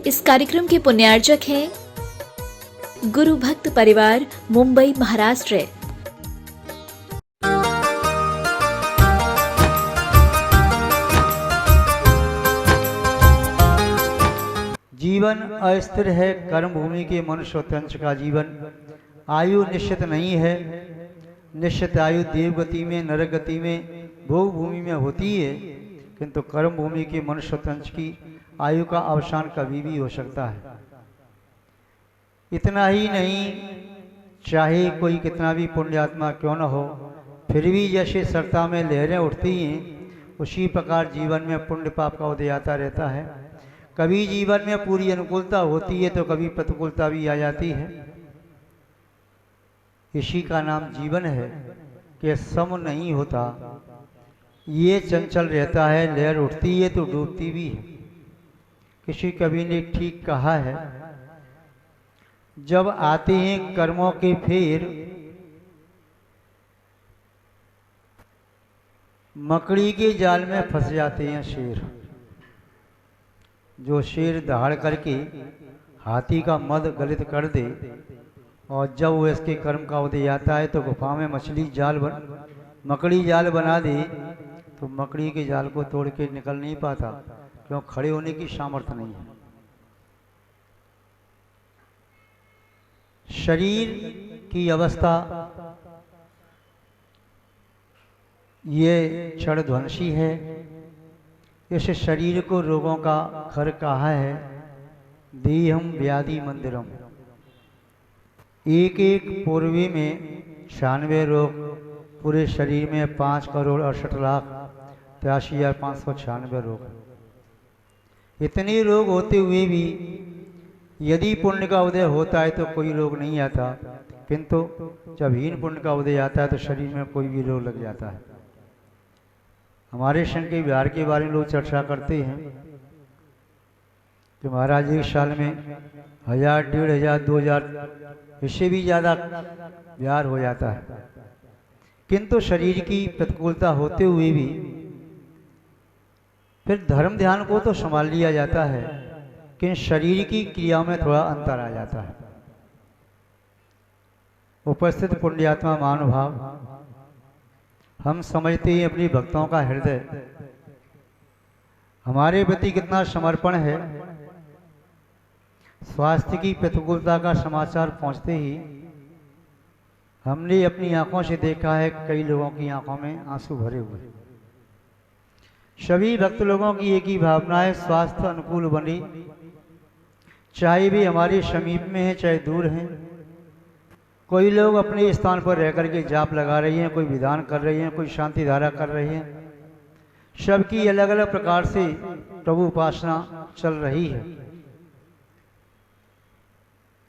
इस कार्यक्रम के पुण्यार्चक हैं गुरु भक्त परिवार, मुंबई, महाराष्ट्र। जीवन अस्थिर है, कर्म भूमि के मनुष्य तंत्र का जीवन। आयु निश्चित नहीं है। निश्चित आयु देवगति में, नरक गति में, भोग भूमि में होती है, किंतु कर्म भूमि के मनुष्य तंत्र की आयु का अवसान कभी भी हो सकता है। इतना ही नहीं, चाहे कोई कितना भी पुण्यात्मा क्यों न हो, फिर भी जैसे सरता में लहरें उठती हैं, उसी प्रकार जीवन में पुण्य पाप का उदय आता रहता है। कभी जीवन में पूरी अनुकूलता होती है तो कभी प्रतिकूलता भी आ जाती है। इसी का नाम जीवन है कि सम नहीं होता, ये चंचल रहता है। लहर उठती है तो डूबती भी है। किसी कवि ने ठीक कहा है, जब आते हैं कर्मों के फेर, मकड़ी के जाल में फंस जाते हैं शेर। जो शेर दहाड़ करके हाथी का मद गलित कर दे, और जब वो इसके कर्म का उदय आता है तो गुफा में मकड़ी जाल बना दे, तो मकड़ी के जाल को तोड़ के निकल नहीं पाता, क्यों? खड़े होने की सामर्थ्य नहीं है। शरीर की अवस्था ये क्षणध्वंसी है। इस शरीर को रोगों का घर कहा है, देहम व्याधि मंदिरम। एक एक पूर्वी में 96 रोग, पूरे शरीर में 5,68,83,596 रोग। इतने रोग होते हुए भी यदि पुण्य का उदय होता है तो कोई रोग नहीं आता, किंतु जब हीन पुण्य का उदय आता है तो शरीर में कोई भी रोग लग जाता है। हमारे संघ के बिहार के बारे में लोग चर्चा करते हैं कि महाराज एक साल में 1000, 1500, 2000, इससे भी ज़्यादा बिहार हो जाता है। किंतु शरीर की प्रतिकूलता होते हुए भी फिर धर्म ध्यान को तो संभाल लिया जाता है, कि शरीर की क्रिया में थोड़ा अंतर आ जाता है। उपस्थित पुण्यात्मा महानुभाव, हम समझते हैं अपनी भक्तों का हृदय हमारे प्रति कितना समर्पण है। स्वास्थ्य की प्रतिकूलता का समाचार पहुंचते ही हमने अपनी आंखों से देखा है, कई लोगों की आंखों में आंसू भरे हुए। सभी भक्त लोगों की एक ही भावना है, स्वास्थ्य अनुकूल बने, चाहे भी हमारे समीप में है चाहे दूर हैं। कोई लोग अपने स्थान पर रह करके जाप लगा रही हैं, कोई विधान कर रही हैं, कोई शांति धारा कर रही हैं। सबकी अलग अलग प्रकार से प्रभु उपासना चल रही है।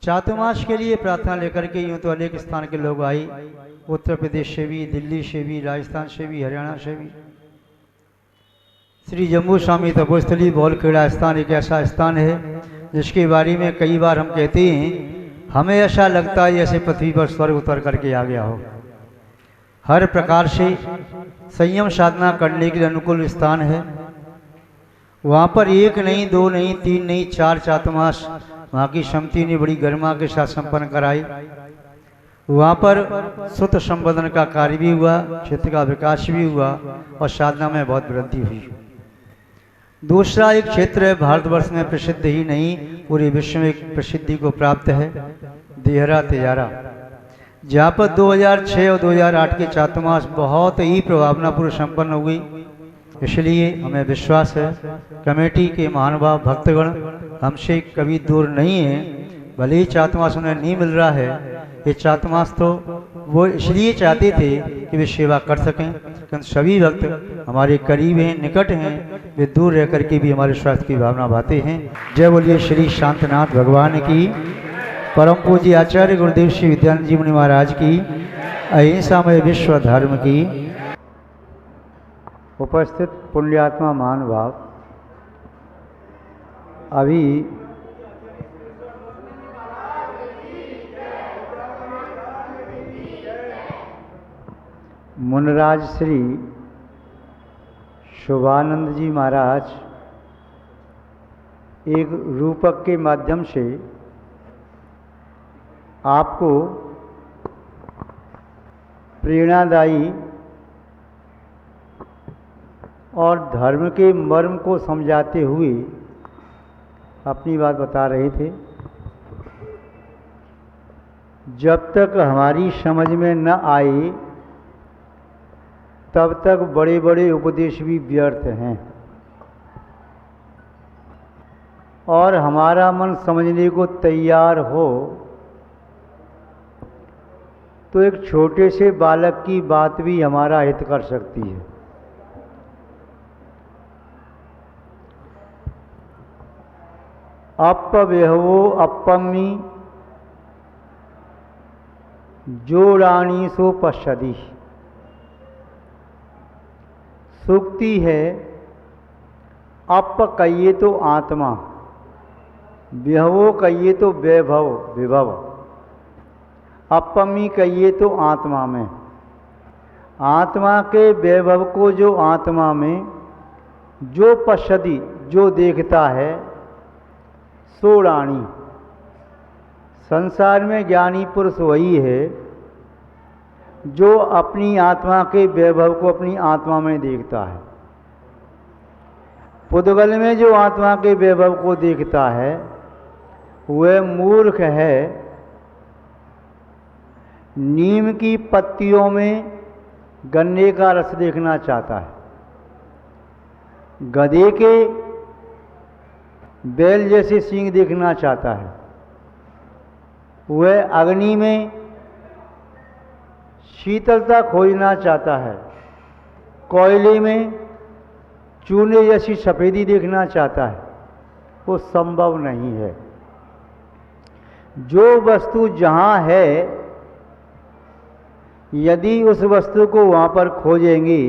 चातुर्मास के लिए प्रार्थना लेकर के यूं तो अनेक स्थान के लोग आए, उत्तर प्रदेश से भी, दिल्ली से भी, राजस्थान से भी, हरियाणा से भी। श्री जम्मू स्वामी तपोस्थली बौलखेड़ा स्थान एक ऐसा स्थान है जिसके बारे में कई बार हम कहते हैं, हमें ऐसा लगता है जैसे पृथ्वी पर स्वर्ग उतर करके आ गया हो। हर प्रकार से संयम साधना करने के लिए अनुकूल स्थान है। वहाँ पर एक नहीं, दो नहीं, तीन नहीं, 4 चातुर्मास वहाँ की समिति ने बड़ी गरिमा के साथ संपन्न कराई। वहाँ पर सुत संवर्धन का कार्य भी हुआ, क्षेत्र का विकास भी हुआ और साधना में बहुत वृद्धि हुई। दूसरा एक क्षेत्र है, भारतवर्ष में प्रसिद्ध ही नहीं पूरे विश्व में एक प्रसिद्धि को प्राप्त है, देहरा तेजारा, जहाँ पर 2006 और 2008 के चातुर्मास बहुत ही प्रभावनापूर्व संपन्न हुई। इसलिए हमें विश्वास है कमेटी के महानुभाव भक्तगण हमसे कभी दूर नहीं है। भले ही चातुर्मास उन्हें नहीं मिल रहा है, ये चातुर्मास तो वो इसलिए चाहते थे कि वे सेवा कर सकें, क्योंकि सभी भक्त हमारे करीब हैं, निकट हैं, वे दूर रह करके भी हमारे स्वास्थ्य की भावना भाते हैं। जय बोलिए श्री शांतनाथ भगवान की, परम पूज्य आचार्य गुरुदेव श्री विद्यानंद जी मुनि महाराज की, अहिंसामय विश्व धर्म की। उपस्थित पुण्यात्मा महानुभाव, अभी मुनराज श्री शुभानंद जी महाराज एक रूपक के माध्यम से आपको प्रेरणादायी और धर्म के मर्म को समझाते हुए अपनी बात बता रहे थे। जब तक हमारी समझ में न आए तब तक बड़े बड़े उपदेश भी व्यर्थ हैं, और हमारा मन समझने को तैयार हो तो एक छोटे से बालक की बात भी हमारा हित कर सकती है। अपव्यहवो अपम्मी जोड़ाणी सो पश्यति। सूक्ति है, अप कहिए तो आत्मा, व्यहवो कहिए तो वैभव विभव, अपम्मी कहिए तो आत्मा में। आत्मा के वैभव को जो आत्मा में जो पश्यति जो देखता है, सो राणी। संसार में ज्ञानी पुरुष वही है जो अपनी आत्मा के वैभव को अपनी आत्मा में देखता है। पुद्गल में जो आत्मा के वैभव को देखता है वह मूर्ख है। नीम की पत्तियों में गन्ने का रस देखना चाहता है, गधे के बैल जैसे सींग देखना चाहता है, वह अग्नि में शीतलता खोजना चाहता है, कोयले में चूने जैसी सफेदी देखना चाहता है। वो संभव नहीं है। जो वस्तु जहाँ है, यदि उस वस्तु को वहाँ पर खोजेंगे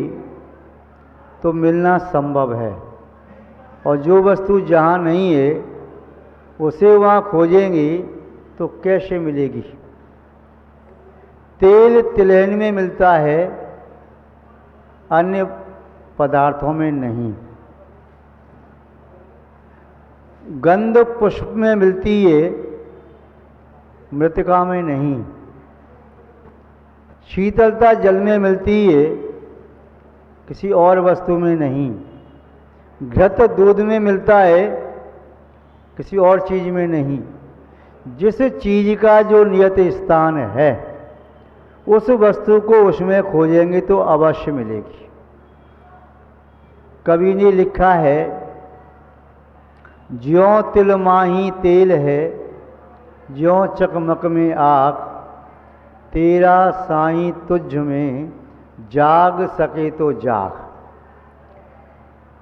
तो मिलना संभव है, और जो वस्तु जहाँ नहीं है उसे वहाँ खोजेंगे तो कैसे मिलेगी। तेल तिलहन में मिलता है, अन्य पदार्थों में नहीं। गंध पुष्प में मिलती है, मृतिका में नहीं। शीतलता जल में मिलती है, किसी और वस्तु में नहीं। घृत दूध में मिलता है, किसी और चीज में नहीं। जिस चीज का जो नियत स्थान है, उस वस्तु को उसमें खोजेंगे तो अवश्य मिलेगी। कवि ने लिखा है, ज्यों तिल माही तेल है, ज्यों चकमक में आग, तेरा साईं तुझ में जाग सके तो जाग।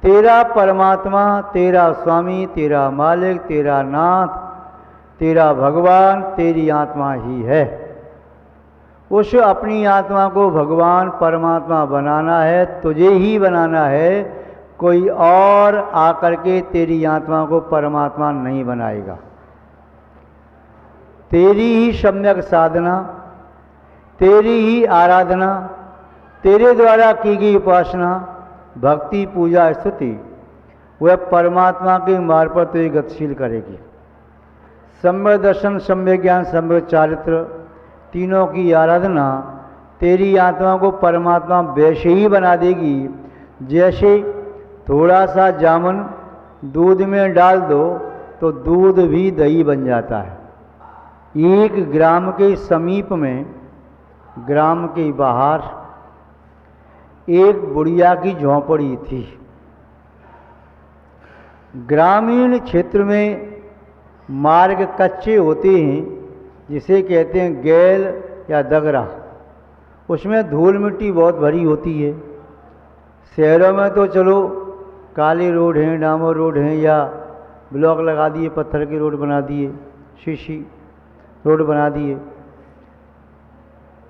तेरा परमात्मा, तेरा स्वामी, तेरा मालिक, तेरा नाथ, तेरा भगवान, तेरी आत्मा ही है। उस अपनी आत्मा को भगवान परमात्मा बनाना है, तुझे ही बनाना है। कोई और आकर के तेरी आत्मा को परमात्मा नहीं बनाएगा। तेरी ही सम्यक साधना, तेरी ही आराधना, तेरे द्वारा की गई उपासना, भक्ति, पूजा, स्तुति, वह परमात्मा के मार्ग पर तुझे गतिशील करेगी। सम्य दर्शन, सम्य ज्ञान, सम्य चारित्र, तीनों की आराधना तेरी आत्मा को परमात्मा वैसे ही बना देगी जैसे थोड़ा सा जामुन दूध में डाल दो तो दूध भी दही बन जाता है। एक ग्राम के समीप में, ग्राम के बाहर एक बुढ़िया की झोंपड़ी थी। ग्रामीण क्षेत्र में मार्ग कच्चे होते हैं, जिसे कहते हैं गैल या दगरा। उसमें धूल मिट्टी बहुत भरी होती है। शहरों में तो चलो काले रोड हैं, डामर रोड हैं, या ब्लॉक लगा दिए, पत्थर के रोड बना दिए, शीशी रोड बना दिए।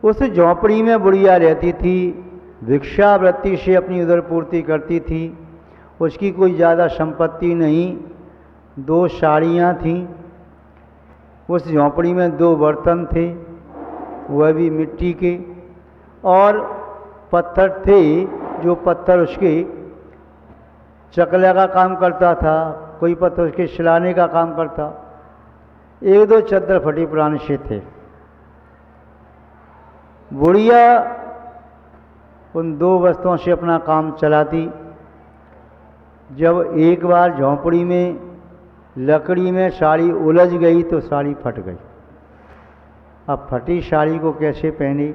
उस झोंपड़ी में बुढ़िया रहती थी, भिक्षावृत्ति से अपनी उदर पूर्ति करती थी। उसकी कोई ज़्यादा संपत्ति नहीं, 2 साड़ियाँ थीं। उस झोंपड़ी में 2 बर्तन थे, वह भी मिट्टी के, और पत्थर थे, जो पत्थर उसके चकला का काम करता था, कोई पत्थर उसके सिलाने का काम करता। एक दो चद्दर फटी पुराने से थे। बुढ़िया उन दो वस्तुओं से अपना काम चलाती। जब एक बार झोंपड़ी में लकड़ी में साड़ी उलझ गई तो साड़ी फट गई। अब फटी साड़ी को कैसे पहनी?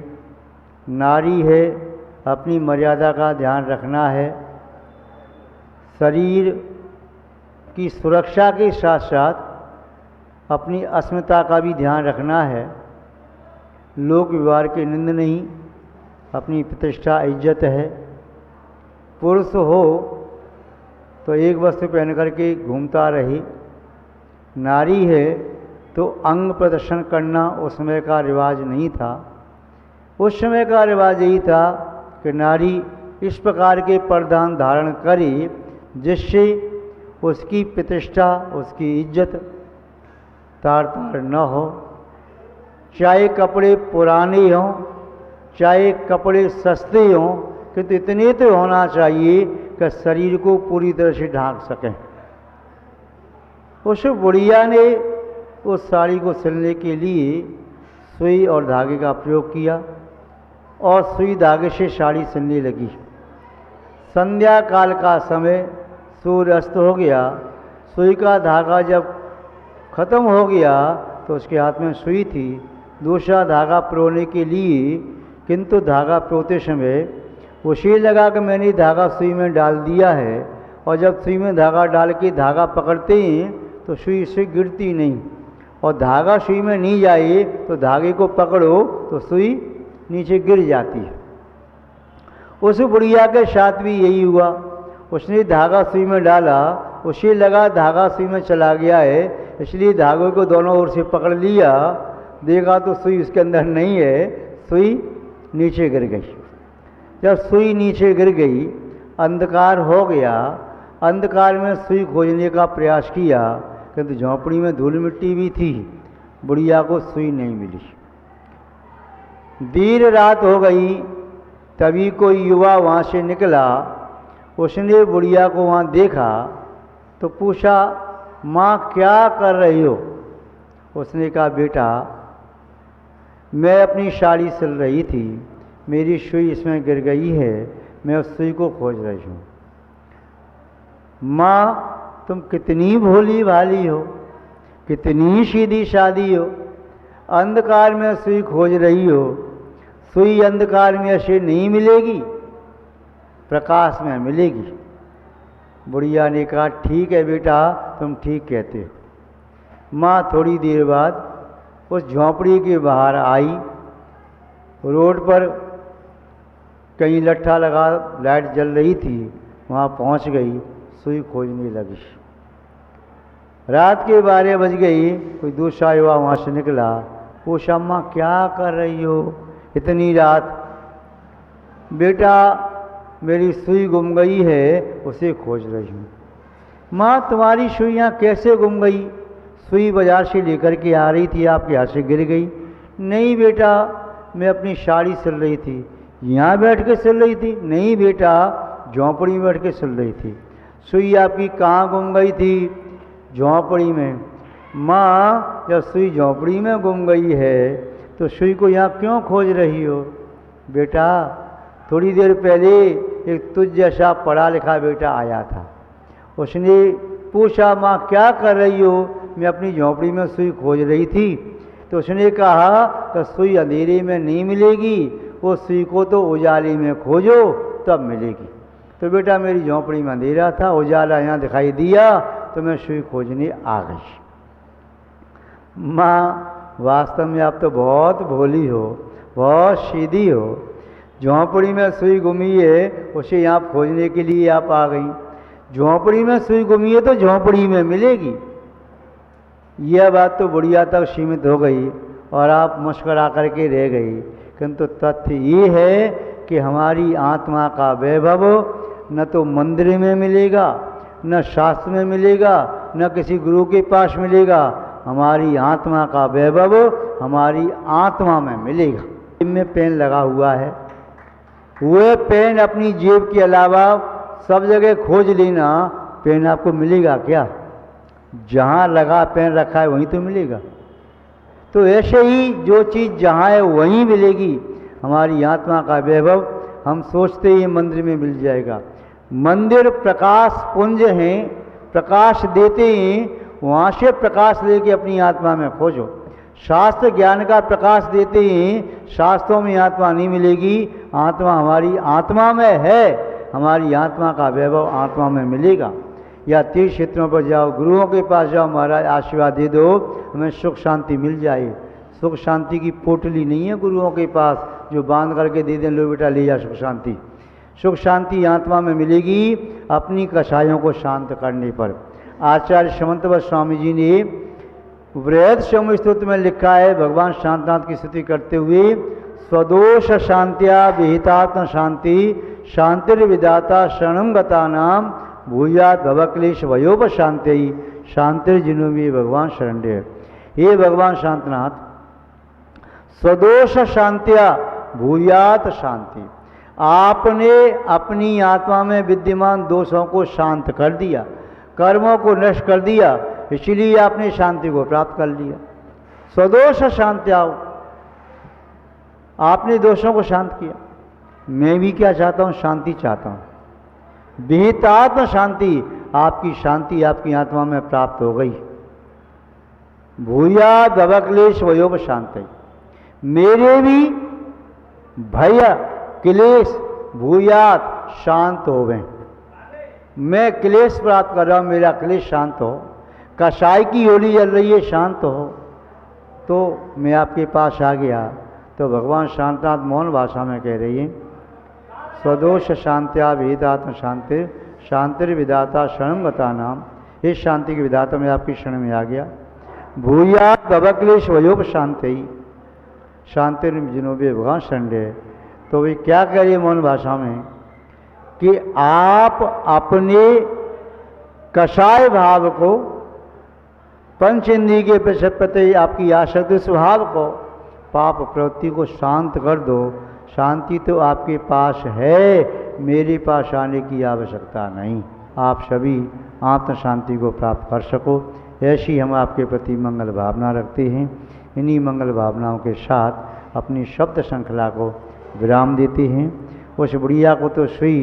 नारी है, अपनी मर्यादा का ध्यान रखना है, शरीर की सुरक्षा के साथ साथ अपनी अस्मिता का भी ध्यान रखना है। लोक व्यवहार की निंद नहीं, अपनी प्रतिष्ठा इज्जत है। पुरुष हो तो एक वस्त्र पहन करके घूमता रही, नारी है तो अंग प्रदर्शन करना उस समय का रिवाज नहीं था। उस समय का रिवाज यही था कि नारी इस प्रकार के परिधान धारण करे जिससे उसकी प्रतिष्ठा, उसकी इज्जत तार तार न हो। चाहे कपड़े पुराने हों, चाहे कपड़े सस्ते हों, किंतु इतने तो होना चाहिए कि शरीर को पूरी तरह से ढांक सकें। उस बुढ़िया ने उस साड़ी को सिलने के लिए सुई और धागे का प्रयोग किया और सुई धागे से साड़ी सिलने लगी। संध्या काल का समय, सूर्य अस्त हो गया। सुई का धागा जब खत्म हो गया तो उसके हाथ में सुई थी, दूसरा धागा पिरोने के लिए, किंतु धागा पिरोते समय उसे लगा कि मैंने धागा सुई में डाल दिया है, और जब सुई में धागा डाल के धागा पकड़ते हैं तो सुई से गिरती नहीं, और धागा सुई में नहीं जाए तो धागे को पकड़ो तो सुई नीचे गिर जाती है। उस बुढ़िया के साथ भी यही हुआ। उसने धागा सुई में डाला, उसे लगा धागा सुई में चला गया है, इसलिए धागे को दोनों ओर से पकड़ लिया। देखा तो सुई उसके अंदर नहीं है, सुई नीचे गिर गई। जब सुई नीचे गिर गई, अंधकार हो गया। अंधकार में सुई खोजने का प्रयास किया, किंतु झोंपड़ी में धूल मिट्टी भी थी, बुढ़िया को सुई नहीं मिली। देर रात हो गई, तभी कोई युवा वहाँ से निकला। उसने बुढ़िया को वहाँ देखा तो पूछा, माँ क्या कर रही हो? उसने कहा, बेटा मैं अपनी साड़ी सिल रही थी, मेरी सुई इसमें गिर गई है, मैं उस सुई को खोज रही हूँ। माँ तुम कितनी भोली भाली हो, कितनी सीधी सादी हो, अंधकार में सुई खोज रही हो। सुई अंधकार में ऐसे नहीं मिलेगी, प्रकाश में मिलेगी। बुढ़िया ने कहा, ठीक है बेटा, तुम ठीक कहते हो। माँ थोड़ी देर बाद उस झोंपड़ी के बाहर आई। रोड पर कहीं लट्ठा लगा लाइट जल रही थी, वहाँ पहुँच गई, सुई खोजने लगी। रात के 12 बज गई। कोई दूसरा युवा वहाँ से निकला, पूछा, अम्मा क्या कर रही हो इतनी रात? बेटा मेरी सुई गुम गई है, उसे खोज रही हूँ। माँ तुम्हारी सुइयाँ कैसे गुम गई? सुई बाजार से लेकर के आ रही थी, आपके हाथ से गिर गई। नहीं बेटा, मैं अपनी साड़ी सिल रही थी। यहाँ बैठ के सिल रही थी? नहीं बेटा, झोंपड़ी में बैठ के सिल रही थी। सुई आपकी कहाँ गुम गई थी? झोंपड़ी में। माँ जब सुई झोंपड़ी में गुम गई है तो सुई को यहाँ क्यों खोज रही हो? बेटा थोड़ी देर पहले एक तुझ जैसा पढ़ा लिखा बेटा आया था, उसने पूछा, माँ क्या कर रही हो? मैं अपनी झोंपड़ी में सुई खोज रही थी। तो उसने कहा कि सुई अंधेरे में नहीं मिलेगी, वो सुई को तो उजाले में खोजो तब मिलेगी। तो बेटा मेरी झोंपड़ी में अंधेरा था, उजाला यहाँ दिखाई दिया तो मैं सुई खोजने आ गई। माँ वास्तव में आप तो बहुत भोली हो, बहुत सीधी हो। झोंपड़ी में सुई गुमी है, उसे यहाँ खोजने के लिए आप आ गई। झोंपड़ी में सुई गुमी है तो झोंपड़ी में मिलेगी। यह बात तो बुढ़िया तक सीमित हो गई और आप मुस्कुरा करके रह गई, किंतु तथ्य ये है कि हमारी आत्मा का वैभव न तो मंदिर में मिलेगा, न शास्त्र में मिलेगा, न किसी गुरु के पास मिलेगा। हमारी आत्मा का वैभव हमारी आत्मा में मिलेगा। जेब में पेन लगा हुआ है, वह पेन अपनी जेब के अलावा सब जगह खोज लेना, पेन आपको मिलेगा क्या? जहाँ लगा पेन रखा है वहीं तो मिलेगा। तो ऐसे ही जो चीज़ जहाँ है वहीं मिलेगी। हमारी आत्मा का वैभव हम सोचते ही मंदिर में मिल जाएगा। मंदिर प्रकाश पुंज हैं, प्रकाश देते हैं, वहाँ से प्रकाश लेके अपनी आत्मा में खोजो। शास्त्र ज्ञान का प्रकाश देते हैं, शास्त्रों में आत्मा नहीं मिलेगी, आत्मा हमारी आत्मा में है, हमारी आत्मा का वैभव आत्मा में मिलेगा। या तीर्थ क्षेत्रों पर जाओ, गुरुओं के पास जाओ, महाराज आशीर्वाद दे दो, हमें सुख शांति मिल जाए। सुख शांति की पोटली नहीं है गुरुओं के पास जो बांध करके दे दें, लो बेटा ले जा सुख शांति। सुख शांति आत्मा में मिलेगी अपनी कषायों को शांत करने पर। आचार्य समंतवत स्वामी जी ने वृहद शम स्तोत्र में लिखा है, भगवान शांतनाथ की स्तुति करते हुए, स्वदोष शांत्या विहितात्म शांति शांतिर्विदाता शरणम गता नाम भूयात भवक्लेश वयोप शांति शांतिर्जिनो भी भगवान शरण्य। हे भगवान शांतनाथ, स्वदोष शांत्या भूयात शांति, आपने अपनी आत्मा में विद्यमान दोषों को शांत कर दिया, कर्मों को नष्ट कर दिया, इसलिए आपने शांति को प्राप्त कर लिया। स्वदोष शांत्या, आपने दोषों को शांत किया। मैं भी क्या चाहता हूँ? शांति चाहता हूँ। विहितात्म शांति, आपकी शांति आपकी आत्मा में प्राप्त हो गई। भूयात भवक्लेश वयोप शांति, मेरे भी भय क्लेश भूयात शांत हो गए। मैं क्लेश प्राप्त कर रहा हूँ, मेरा क्लेश शांत हो। कषाय की होली जल रही है, शांत हो। तो मैं आपके पास आ गया। तो भगवान शांतनाथ मौन भाषा में कह रही है, स्वदोष शांत्या वेदात्म शांति शांतिर्विदाता शरणम गता नाम, इस शांति के विदाता में आपकी शरण में आ गया। भूयात भवक्लेश वयोप शांति शांतिर्जिनोबे भगवान शरण्य। तो वे क्या कह रही है मौन भाषा में कि आप अपने कषाय भाव को, पंच इंद्रिय के प्रति आपकी आसक्ति स्वभाव को, पाप प्रवृत्ति को शांत कर दो। शांति तो आपके पास है, मेरे पास आने की आवश्यकता नहीं। आप सभी आत्म शांति को प्राप्त कर सको, ऐसी हम आपके प्रति मंगल भावना रखते हैं। इन्हीं मंगल भावनाओं के साथ अपनी शब्द श्रृंखला को विराम देते हैं। उस बुढ़िया को तो सुई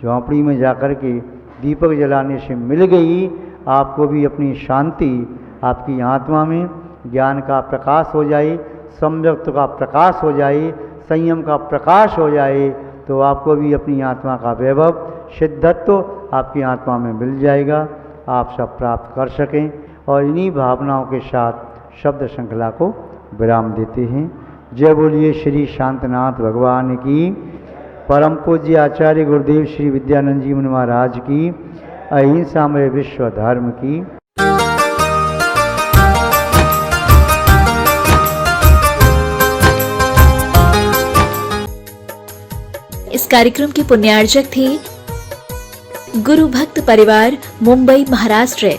झोंपड़ी में जाकर के दीपक जलाने से मिल गई, आपको भी अपनी शांति आपकी आत्मा में ज्ञान का प्रकाश हो जाए, सम्यक्त का प्रकाश हो जाए, संयम का प्रकाश हो जाए, तो आपको भी अपनी आत्मा का वैभव सिद्धत्व आपकी आत्मा में मिल जाएगा, आप सब प्राप्त कर सकें। और इन्हीं भावनाओं के साथ शब्द श्रृंखला को विराम देते हैं। जय बोलिए श्री शांतनाथ भगवान की, परम पूज्य आचार्य गुरुदेव श्री विद्यानंद जी महाराज की, अहिंसा में विश्व धर्म की। इस कार्यक्रम के पुण्यार्जक थे गुरु भक्त परिवार, मुंबई, महाराष्ट्र।